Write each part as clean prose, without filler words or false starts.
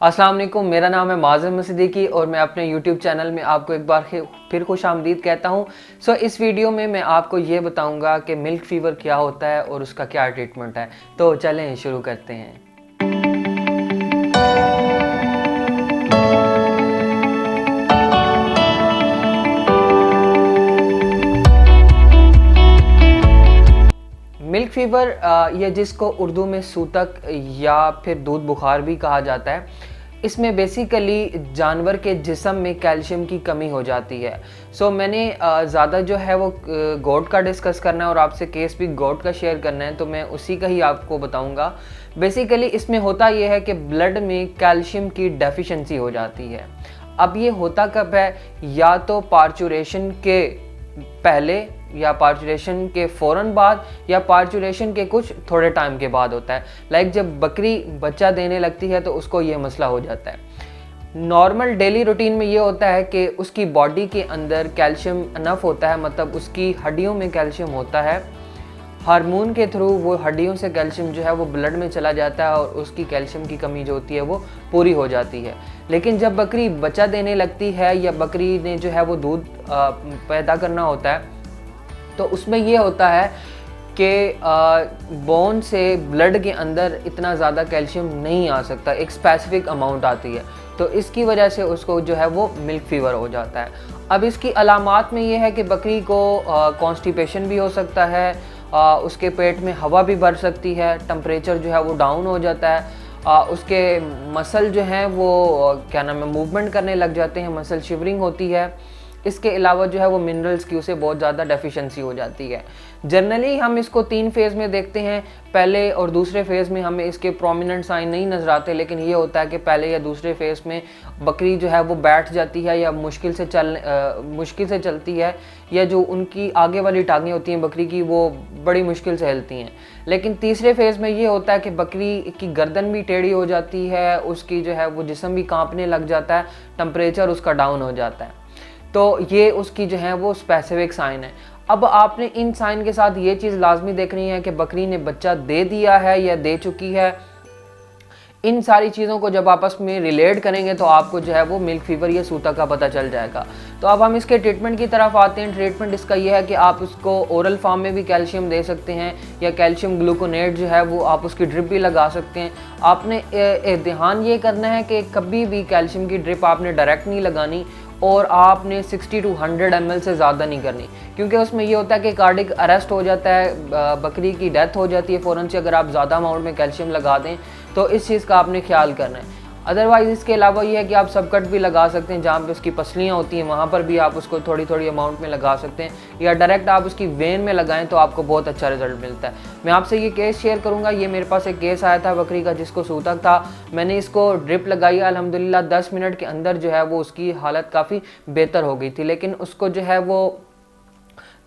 अस्सलाम वालेकुम, मेरा नाम है माज़िम सिद्दीकी और मैं अपने YouTube चैनल में आपको एक बार फिर खुशामदीद कहता हूँ। इस वीडियो में मैं आपको ये बताऊँगा कि मिल्क फ़ीवर क्या होता है और उसका क्या ट्रीटमेंट है। तो चलें शुरू करते हैं। मिल्क फ़ीवर ये जिसको उर्दू में सूतक या फिर दूध बुखार भी कहा जाता है, इसमें बेसिकली जानवर के जिस्म में कैल्शियम की कमी हो जाती है। मैंने ज़्यादा जो है वो गोट का डिस्कस करना है और आपसे केस भी गोट का शेयर करना है, तो मैं उसी का ही आपको बताऊंगा। बेसिकली इसमें होता ये है कि ब्लड में कैल्शियम की डेफिशिएंसी हो जाती है। अब ये होता कब है, या तो पार्चुरेशन के पहले या पार्चुरेशन के फ़ौरन बाद या पार्चुरेशन के कुछ थोड़े टाइम के बाद होता है। लाइक जब बकरी बच्चा देने लगती है तो उसको ये मसला हो जाता है। नॉर्मल डेली रूटीन में ये होता है कि उसकी बॉडी के अंदर कैल्शियम इनफ होता है, मतलब उसकी हड्डियों में कैल्शियम होता है। हार्मोन के थ्रू वो हड्डियों से कैल्शियम जो है वो ब्लड में चला जाता है और उसकी कैल्शियम की कमी जो होती है वो पूरी हो जाती है। लेकिन जब बकरी बच्चा देने लगती है या बकरी ने जो है वो दूध पैदा करना होता है, तो उसमें ये होता है कि बोन से ब्लड के अंदर इतना ज़्यादा कैल्शियम नहीं आ सकता, एक स्पेसिफिक अमाउंट आती है, तो इसकी वजह से उसको जो है वो मिल्क फ़ीवर हो जाता है। अब इसकी अलामात में ये है कि बकरी को कॉन्स्टिपेशन भी हो सकता है, उसके पेट में हवा भी भर सकती है, टेम्परेचर जो है वो डाउन हो जाता है, उसके मसल जो हैं वो क्या नाम है मूवमेंट करने लग जाते हैं, मसल शिवरिंग होती है। इसके अलावा जो है वो मिनरल्स की उसे बहुत ज़्यादा डेफिशिएंसी हो जाती है। जनरली हम इसको 3 फेज़ में देखते हैं। पहले और दूसरे फेज़ में हमें इसके प्रोमिनेंट साइन नहीं नज़र आते, लेकिन ये होता है कि पहले या दूसरे फेज़ में बकरी जो है वो बैठ जाती है या मुश्किल से चलती है, या जो उनकी आगे वाली टांगें होती हैं बकरी की वो बड़ी मुश्किल से हिलती हैं। लेकिन तीसरे फेज़ में ये होता है कि बकरी की गर्दन भी टेढ़ी हो जाती है, उसकी जो है वो जिस्म भी काँपने लग जाता है, टेम्परेचर उसका डाउन हो जाता है। तो ये उसकी जो है वो स्पेसिफिक साइन है। अब आपने इन साइन के साथ ये चीज़ लाजमी देखनी है कि बकरी ने बच्चा दे दिया है या दे चुकी है। इन सारी चीज़ों को जब आपस में रिलेट करेंगे तो आपको जो है वो मिल्क फ़ीवर या सूता का पता चल जाएगा। तो अब हम इसके ट्रीटमेंट की तरफ आते हैं। ट्रीटमेंट इसका ये है कि आप उसको ओरल फॉर्म में भी कैल्शियम दे सकते हैं, या कैल्शियम ग्लूकोनेट जो है वो आप उसकी ड्रिप भी लगा सकते हैं। आपने ध्यान ये करना है कि कभी भी कैल्शियम की ड्रिप आपने डायरेक्ट नहीं लगानी और आपने 60 to 100 ml से ज़्यादा नहीं करनी, क्योंकि उसमें ये होता है कि कार्डिक अरेस्ट हो जाता है, बकरी की डेथ हो जाती है फ़ौरन से अगर आप ज़्यादा अमाउंट में कैल्शियम लगा दें। तो इस चीज़ का आपने ख्याल करना है। अदरवाइज़ इसके अलावा ये है कि आप सबकट भी लगा सकते हैं, जहाँ पे उसकी पसलियाँ होती हैं वहाँ पर भी आप उसको थोड़ी थोड़ी अमाउंट में लगा सकते हैं, या डायरेक्ट आप उसकी वेन में लगाएं तो आपको बहुत अच्छा रिजल्ट मिलता है। मैं आपसे ये केस शेयर करूँगा। ये मेरे पास एक केस आया था बकरी का जिसको सूतक था। मैंने इसको ड्रिप लगाई, अल्हम्दुलिल्लाह 10 मिनट के अंदर जो है वो उसकी हालत काफ़ी बेहतर हो गई थी। लेकिन उसको जो है वो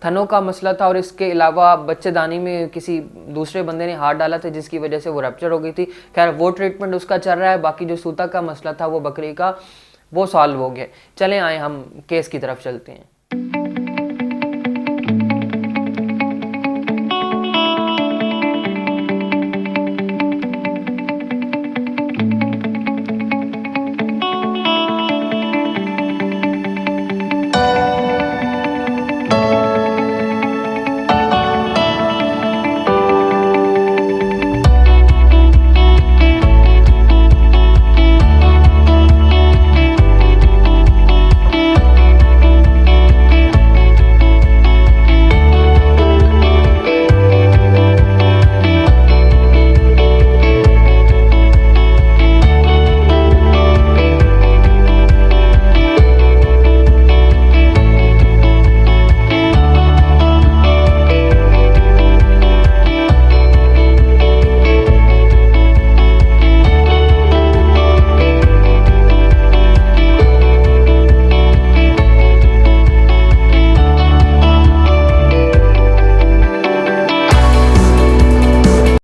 थनों का मसला था और इसके अलावा बच्चेदानी में किसी दूसरे बंदे ने हाथ डाला था जिसकी वजह से वो रप्चर हो गई थी। खैर वो ट्रीटमेंट उसका चल रहा है, बाकी जो सूता का मसला था वो बकरी का वो सॉल्व हो गया। चलें आए हम केस की तरफ चलते हैं।